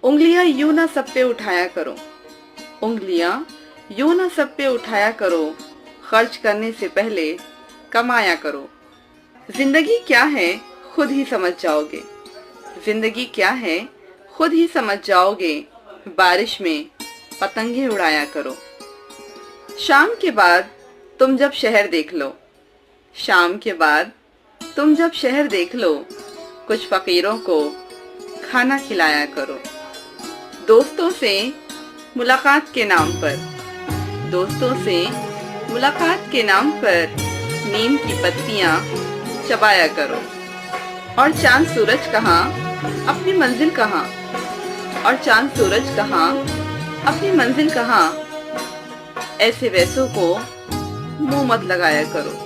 उंगलियां यूं ना सब पे उठाया करो, उंगलियां यूं ना सब पे उठाया करो, खर्च करने से पहले कमाया करो। जिंदगी क्या है खुद ही समझ जाओगे, जिंदगी क्या है खुद ही समझ जाओगे, बारिश में पतंगे उड़ाया करो। शाम के बाद तुम जब शहर देख लो, शाम के बाद तुम जब शहर देख लो, कुछ फकीरों को खाना खिलाया करो। दोस्तों से मुलाकात के नाम पर, दोस्तों से मुलाकात के नाम पर नीम की पत्तियां चबाया करो। और चांद सूरज कहाँ अपनी मंजिल कहाँ, और चांद सूरज कहाँ अपनी मंजिल कहाँ, ऐसे वैसों को मुंह मत लगाया करो।